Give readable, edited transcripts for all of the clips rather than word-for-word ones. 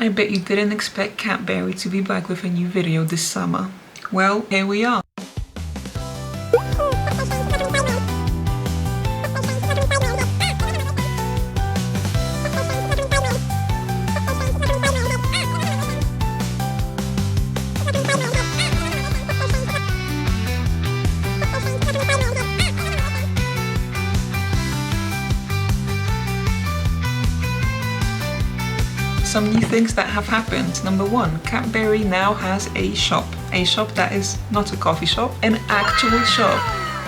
I bet you didn't expect Catberry to be back with a new video this summer. Well, here we are. Some new things that have happened. Number one, Catberry now has a shop. A shop that is not a coffee shop, an actual shop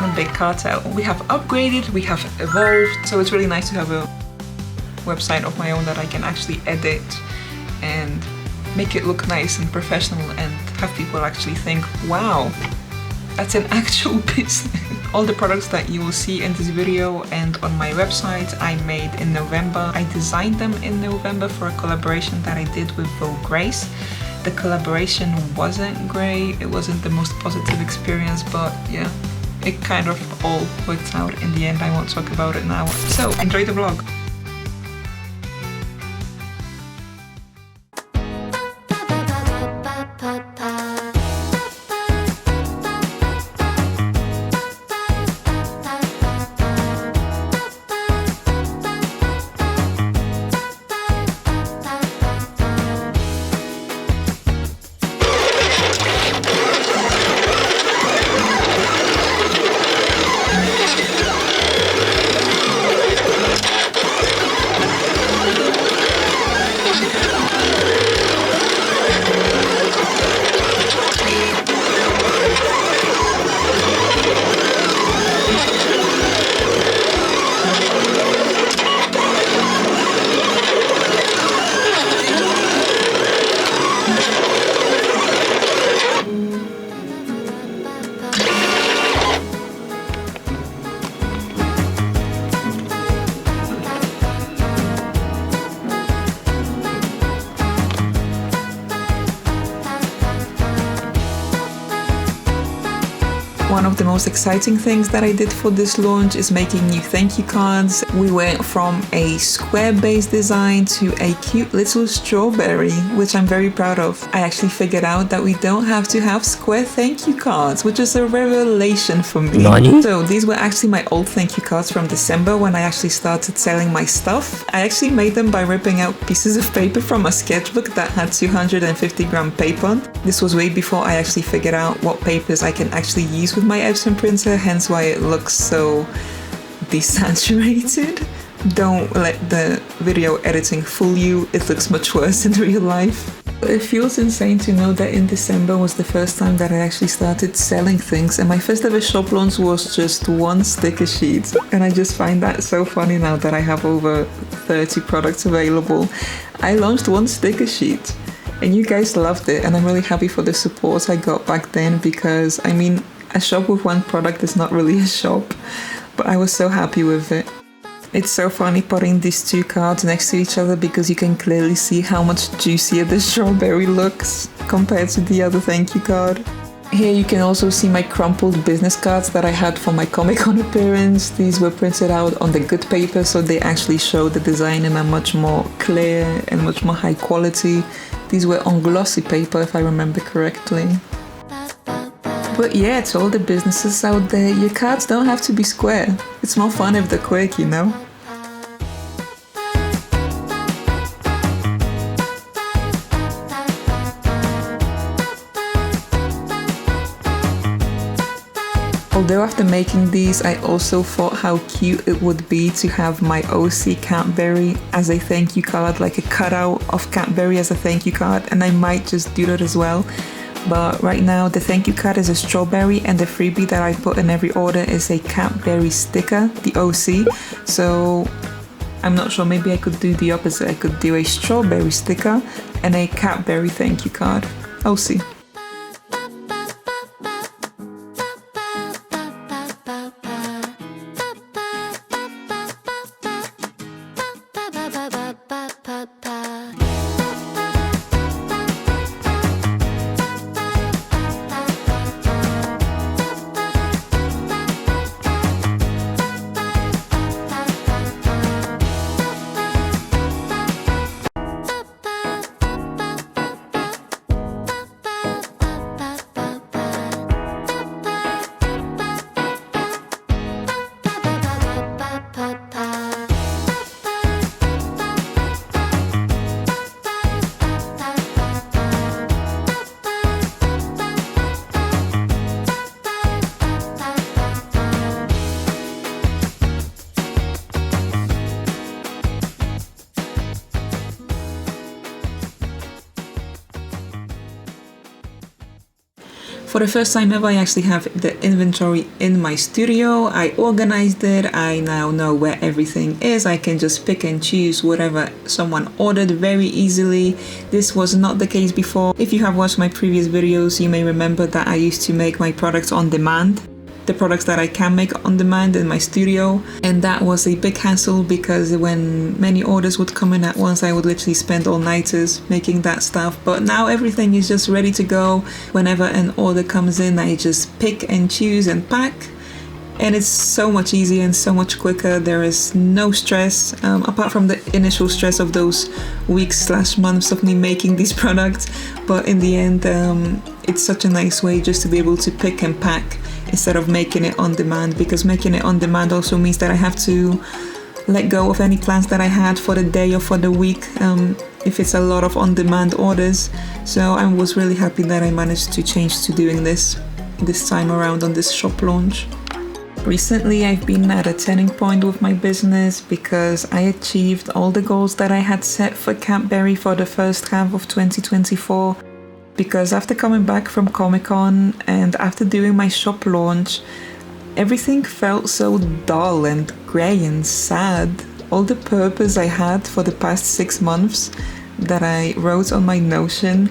on a big cartel. We have upgraded, we have evolved, so it's really nice to have a website of my own that I can actually edit and make it look nice and professional and have people actually think, wow, that's an actual business. All the products that you will see in this video and on my website I made in November. I designed them in November for a collaboration that I did with Vogue Grace. The collaboration wasn't great, it wasn't the most positive experience, but yeah, it kind of all worked out in the end. I won't talk about it now. So enjoy the vlog. One of the most exciting things that I did for this launch is making new thank you cards. We went from a square-based design to a cute little strawberry, which I'm very proud of. I actually figured out that we don't have to have square thank you cards, which is a revelation for me. Nani? So these were actually my old thank you cards from December when I actually started selling my stuff. I actually made them by ripping out pieces of paper from a sketchbook that had 250-gram paper. This was way before I actually figured out what papers I can actually use with my Epson printer, hence why it looks so desaturated. Don't let the video editing fool you, it looks much worse in real life. It feels insane to know that in December was the first time that I actually started selling things, and my first ever shop launch was just one sticker sheet, and I just find that so funny now that I have over 30 products available. I launched one sticker sheet and you guys loved it, and I'm really happy for the support I got back then, because I mean, a shop with one product is not really a shop, but I was so happy with it. It's so funny putting these two cards next to each other because you can clearly see how much juicier the strawberry looks compared to the other thank you card. Here you can also see my crumpled business cards that I had for my Comic-Con appearance. These were printed out on the good paper, so they actually show the design in a much more clear and much more high quality. These were on glossy paper if I remember correctly. But yeah, to all the businesses out there, your cards don't have to be square. It's more fun if they're quirky, you know? Although after making these, I also thought how cute it would be to have my OC Catberry as a thank you card, like a cutout of Catberry as a thank you card, and I might just do that as well. But right now the thank you card is a strawberry, and the freebie that I put in every order is a Catberry sticker, the OC. So I'm not sure, maybe I could do the opposite. I could do a strawberry sticker and a Catberry thank you card, OC. For the first time ever, I actually have the inventory in my studio. I organized it. I now know where everything is. I can just pick and choose whatever someone ordered very easily. This was not the case before. If you have watched my previous videos, you may remember that I used to make my products on demand. The products that I can make on demand in my studio, and that was a big hassle because when many orders would come in at once, I would literally spend all-nighters making that stuff. But now everything is just ready to go. Whenever an order comes in, I just pick and choose and pack, and it's so much easier and so much quicker. There is no stress apart from the initial stress of those weeks/months of me making these products, but in the end it's such a nice way just to be able to pick and pack instead of making it on demand, because making it on demand also means that I have to let go of any plans that I had for the day or for the week if it's a lot of on-demand orders. So I was really happy that I managed to change to doing this time around on this shop launch. Recently I've been at a turning point with my business because I achieved all the goals that I had set for Catberry for the first half of 2024. Because after coming back from Comic-Con and after doing my shop launch, everything felt so dull and grey and sad. All the purpose I had for the past 6 months that I wrote on my Notion,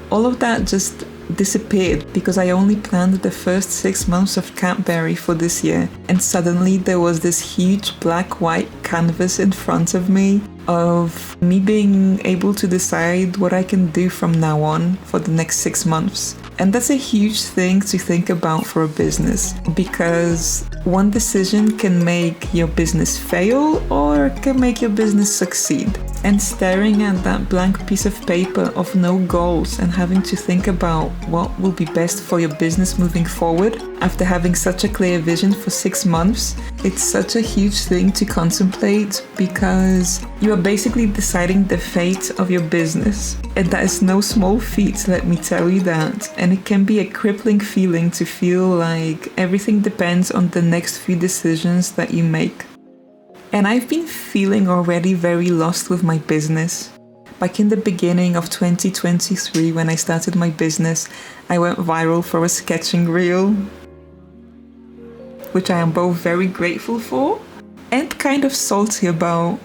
all of that just disappeared because I only planned the first 6 months of Catberry for this year, and suddenly there was this huge black-white canvas in front of me of me being able to decide what I can do from now on for the next 6 months. And that's a huge thing to think about for a business, because one decision can make your business fail or can make your business succeed. And staring at that blank piece of paper of no goals and having to think about what will be best for your business moving forward after having such a clear vision for 6 months, it's such a huge thing to contemplate, because you are basically deciding the fate of your business. And that is no small feat, let me tell you that. And it can be a crippling feeling to feel like everything depends on the next few decisions that you make. And I've been feeling already very lost with my business. Back in the beginning of 2023, when I started my business, I went viral for a sketching reel, which I am both very grateful for and kind of salty about,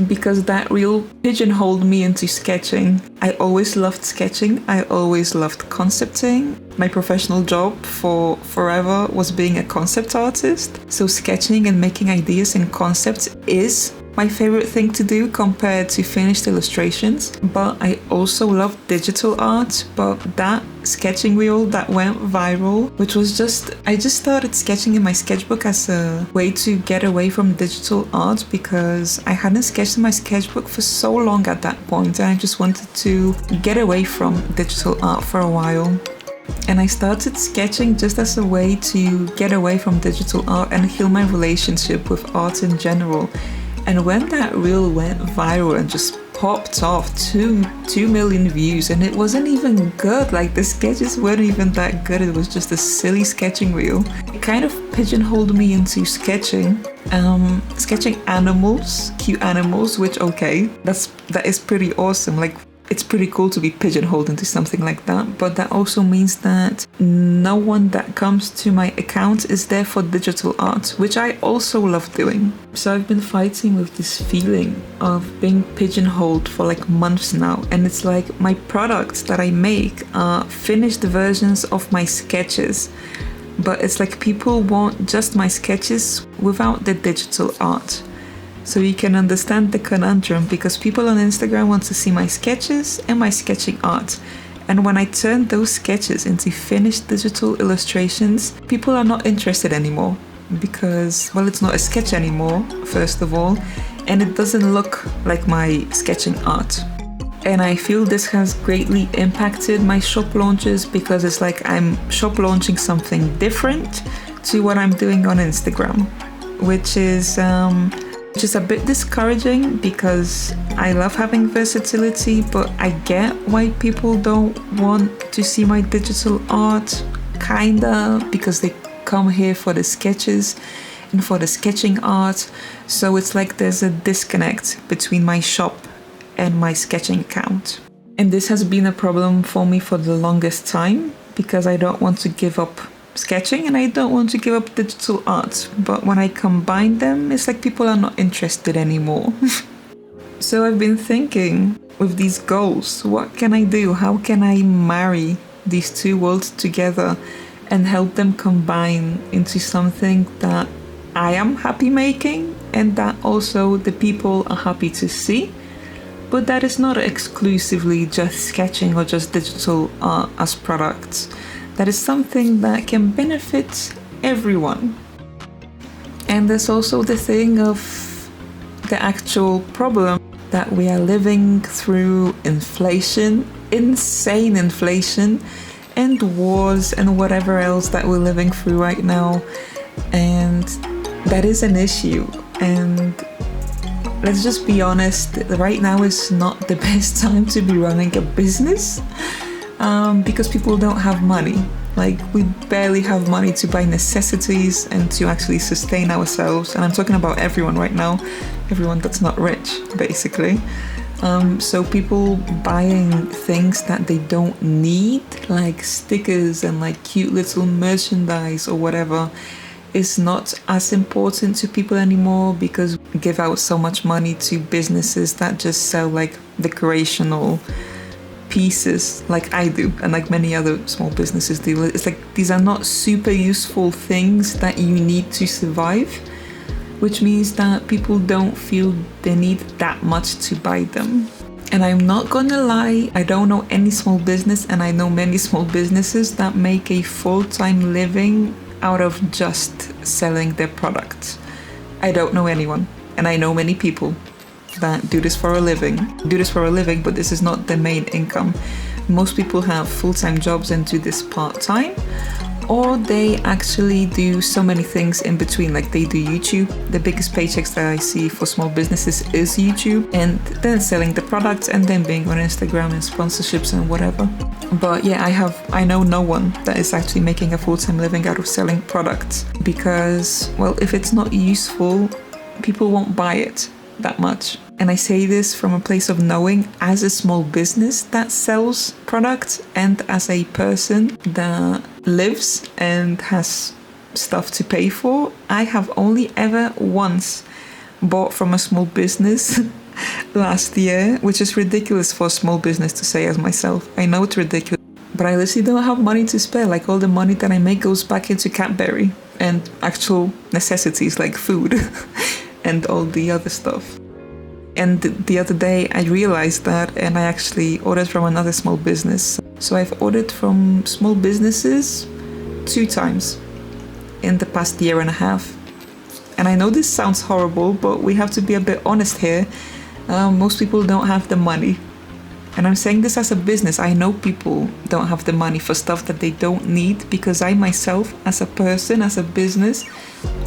because that reel pigeonholed me into sketching. I always loved sketching. I always loved concepting. My professional job for forever was being a concept artist. So sketching and making ideas and concepts is my favorite thing to do compared to finished illustrations. But I also love digital art. But that sketching reel that went viral, which was I just started sketching in my sketchbook as a way to get away from digital art, because I hadn't sketched in my sketchbook for so long at that point, and I just wanted to get away from digital art for a while. And I started sketching just as a way to get away from digital art and heal my relationship with art in general. And when that reel went viral and just popped off 2 million views, and it wasn't even good, like the sketches weren't even that good, it was just a silly sketching reel. It kind of pigeonholed me into sketching animals, cute animals, which okay, that is pretty awesome. Like, it's pretty cool to be pigeonholed into something like that, but that also means that no one that comes to my account is there for digital art, which I also love doing. So I've been fighting with this feeling of being pigeonholed for like months now, and it's like my products that I make are finished versions of my sketches, but it's like people want just my sketches without the digital art. So you can understand the conundrum, because people on Instagram want to see my sketches and my sketching art. And when I turn those sketches into finished digital illustrations, people are not interested anymore, because, well, it's not a sketch anymore, first of all, and it doesn't look like my sketching art. And I feel this has greatly impacted my shop launches, because it's like I'm shop launching something different to what I'm doing on Instagram, which is a bit discouraging, because I love having versatility, but I get why people don't want to see my digital art, kinda, because they come here for the sketches and for the sketching art. So it's like there's a disconnect between my shop and my sketching account. And this has been a problem for me for the longest time, because I don't want to give up sketching and I don't want to give up digital art. But when I combine them, it's like people are not interested anymore. So I've been thinking with these goals, what can I do? How can I marry these two worlds together and help them combine into something that I am happy making and that also the people are happy to see, but that is not exclusively just sketching or just digital art as products. That is something that can benefit everyone. And there's also the thing of the actual problem that we are living through inflation, insane inflation, and wars and whatever else that we're living through right now. And that is an issue. And let's just be honest, right now is not the best time to be running a business because people don't have money. Like, we barely have money to buy necessities and to actually sustain ourselves. And I'm talking about everyone right now, everyone that's not rich, basically. So people buying things that they don't need, like stickers and like cute little merchandise or whatever, is not as important to people anymore because we give out so much money to businesses that just sell like decorational pieces, like I do and like many other small businesses do. It's like these are not super useful things that you need to survive, which means that people don't feel they need that much to buy them. And I'm not gonna lie, I don't know any small business, and I know many small businesses that make a full-time living out of just selling their products. I don't know anyone, and I know many people that do this for a living, but this is not their main income. Most people have full-time jobs and do this part-time, or they actually do so many things in between, like they do YouTube. The biggest paychecks that I see for small businesses is YouTube, and then selling the products and then being on Instagram and sponsorships and whatever. But yeah, I know no one that is actually making a full-time living out of selling products because, well, if it's not useful, people won't buy it that much. And I say this from a place of knowing, as a small business that sells products and as a person that lives and has stuff to pay for, I have only ever once bought from a small business last year, which is ridiculous for a small business to say as myself. I know it's ridiculous, but I literally don't have money to spare. Like, all the money that I make goes back into Catberry and actual necessities like food and all the other stuff. And the other day I realized that, and I actually ordered from another small business. So I've ordered from small businesses 2 times in the past year and a half. And I know this sounds horrible, but we have to be a bit honest here. Most people don't have the money. And I'm saying this as a business. I know people don't have the money for stuff that they don't need because I myself, as a person, as a business,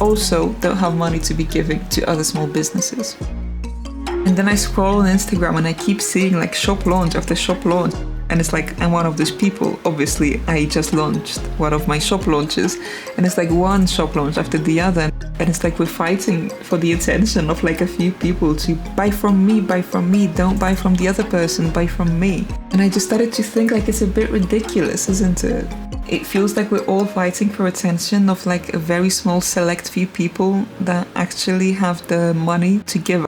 also don't have money to be giving to other small businesses. And then I scroll on Instagram and I keep seeing like shop launch after shop launch. And it's like, I'm one of those people. Obviously, I just launched one of my shop launches. And it's like one shop launch after the other. And it's like we're fighting for the attention of like a few people to buy from me, don't buy from the other person, buy from me. And I just started to think like it's a bit ridiculous, isn't it? It feels like we're all fighting for attention of like a very small select few people that actually have the money to give.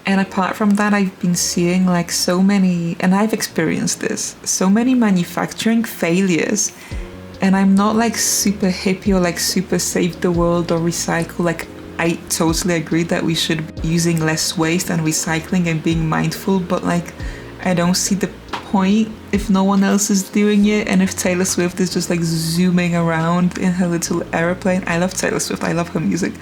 And apart from that, I've been seeing like so many, and I've experienced this, so many manufacturing failures. And I'm not like super hippie or like super save the world or recycle. Like, I totally agree that we should be using less waste and recycling and being mindful, but like, I don't see the point if no one else is doing it. And if Taylor Swift is just like zooming around in her little aeroplane. I love Taylor Swift, I love her music,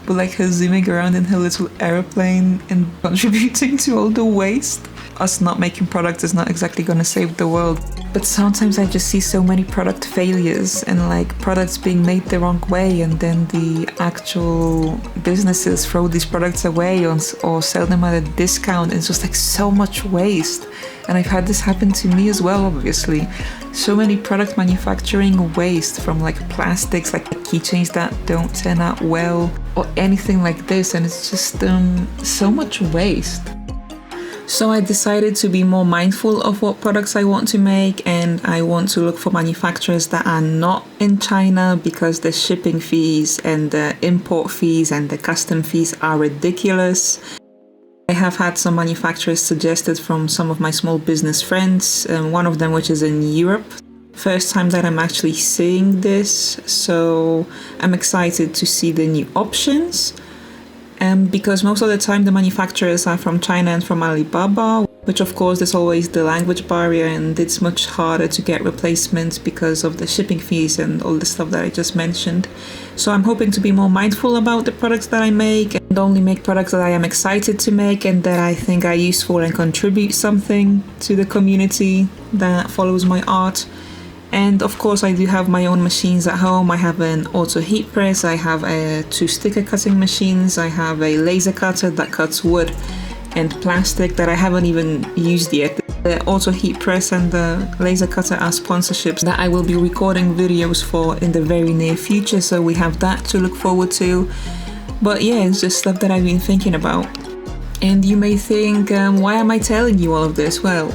but like her zooming around in her little aeroplane and contributing to all the waste, us not making products is not exactly gonna save the world. But sometimes I just see so many product failures and like products being made the wrong way, and then the actual businesses throw these products away or sell them at a discount. It's just like so much waste. And I've had this happen to me as well, obviously. So many product manufacturing waste from like plastics, like keychains that don't turn out well or anything like this. And it's just so much waste. So I decided to be more mindful of what products I want to make, and I want to look for manufacturers that are not in China because the shipping fees and the import fees and the custom fees are ridiculous. I have had some manufacturers suggested from some of my small business friends, one of them which is in Europe. First time that I'm actually seeing this, so I'm excited to see the new options. Because most of the time the manufacturers are from China and from Alibaba, which of course there's always the language barrier and it's much harder to get replacements because of the shipping fees and all the stuff that I just mentioned. So I'm hoping to be more mindful about the products that I make and only make products that I am excited to make and that I think are useful and contribute something to the community that follows my art. And of course I do have my own machines at home. I have an auto heat press, I have 2 sticker cutting machines, I have a laser cutter that cuts wood and plastic that I haven't even used yet. The auto heat press and the laser cutter are sponsorships that I will be recording videos for in the very near future, so we have that to look forward to. But yeah, it's just stuff that I've been thinking about. And you may think, why am I telling you all of this? Well,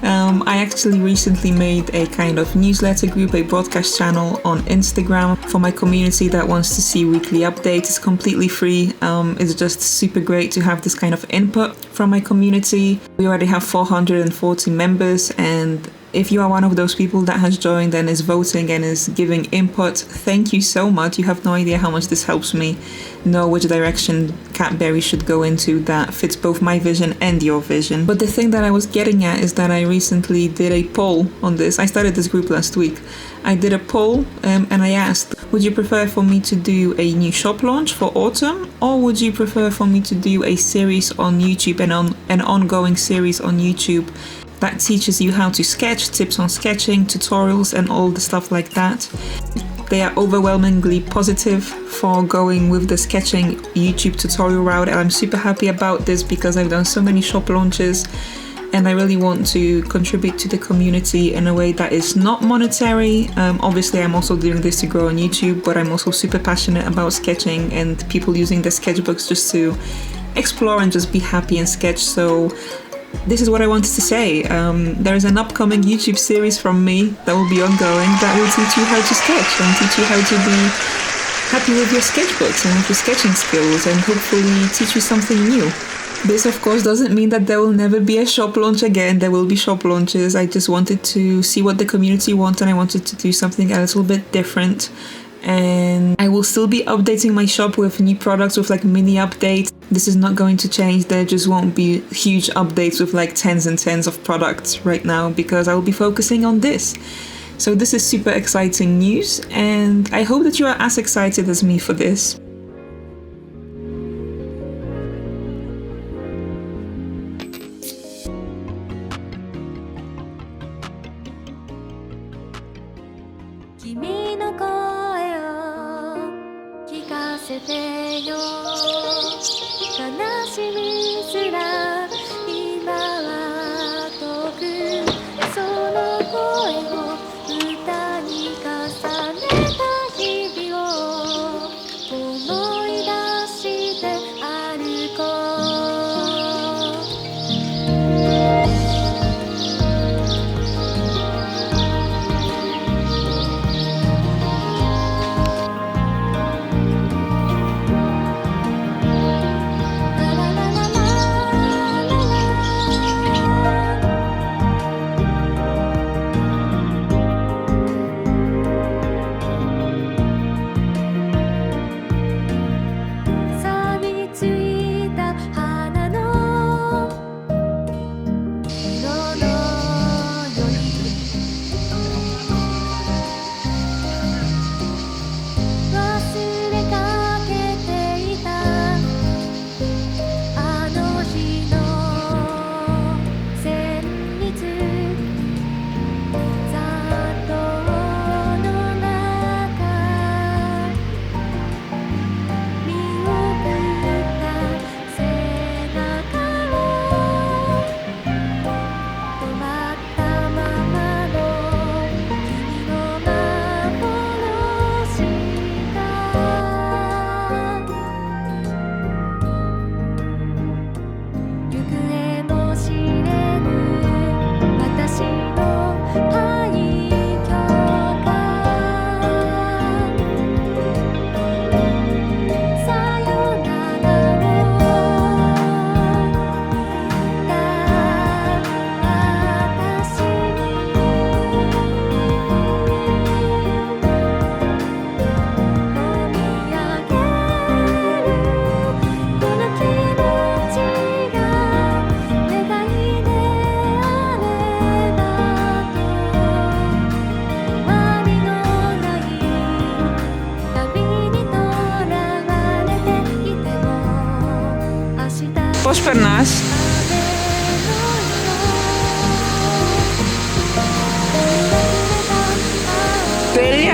I actually recently made a kind of newsletter group, a broadcast channel on Instagram for my community that wants to see weekly updates. It's completely free. It's just super great to have this kind of input from my community. We already have 440 members, and if you are one of those people that has joined and is voting and is giving input, thank you so much. You have no idea how much this helps me know which direction Catberry should go into that fits both my vision and your vision. But the thing that I was getting at is that I recently did a poll on this. I started this group last week. I did a poll and I asked, would you prefer for me to do a new shop launch for autumn, or would you prefer for me to do a series on YouTube and an ongoing series on YouTube that teaches you how to sketch, tips on sketching, tutorials and all the stuff like that? They are overwhelmingly positive for going with the sketching YouTube tutorial route, and I'm super happy about this because I've done so many shop launches and I really want to contribute to the community in a way that is not monetary. Obviously I'm also doing this to grow on YouTube, but I'm also super passionate about sketching and people using the sketchbooks just to explore and just be happy and sketch. So this is what I wanted to say. There is an upcoming YouTube series from me that will be ongoing that will teach you how to sketch and teach you how to be happy with your sketchbooks and with your sketching skills and hopefully teach you something new. This of course doesn't mean that there will never be a shop launch again. There will be shop launches. I just wanted to see what the community wants and I wanted to do something a little bit different. And I will still be updating my shop with new products, with like mini updates. This is not going to change. There just won't be huge updates with like tens and tens of products right now because I will be focusing on this. So this is super exciting news and I hope that you are as excited as me for this. 君の声を聞かせてよ悲しみすら今は遠くその声を歌に重ねた日々を思い出して歩こうラララララ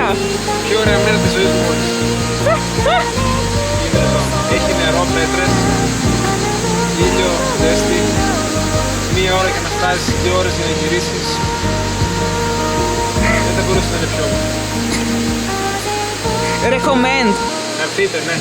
ωραία. Πιο ωραία μέρα της ζωής μου μόλις. Είναι εδώ. Έχει νερό, πέτρες, ήλιο, ζέστη. 1 ώρα για να φτάσεις, 2 ώρες για να γυρίσεις. Δεν θα μπορούσε να είναι πιο όμορφο. Recommend. Να έρθείτε, ναι.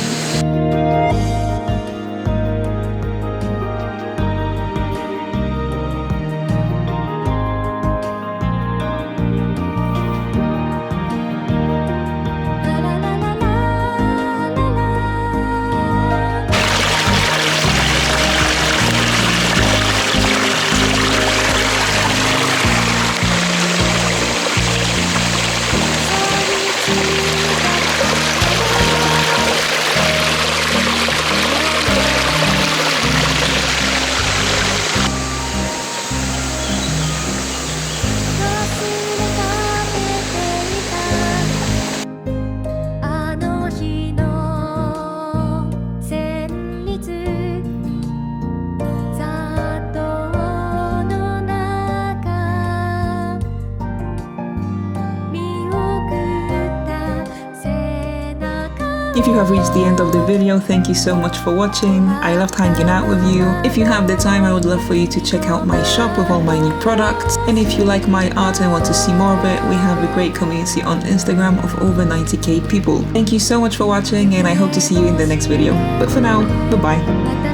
If you have reached the end of the video, thank you so much for watching. I loved hanging out with you. If you have the time, I would love for you to check out my shop with all my new products. And if you like my art and want to see more of it, we have a great community on Instagram of over 90k people. Thank you so much for watching, and I hope to see you in the next video. But for now, bye-bye.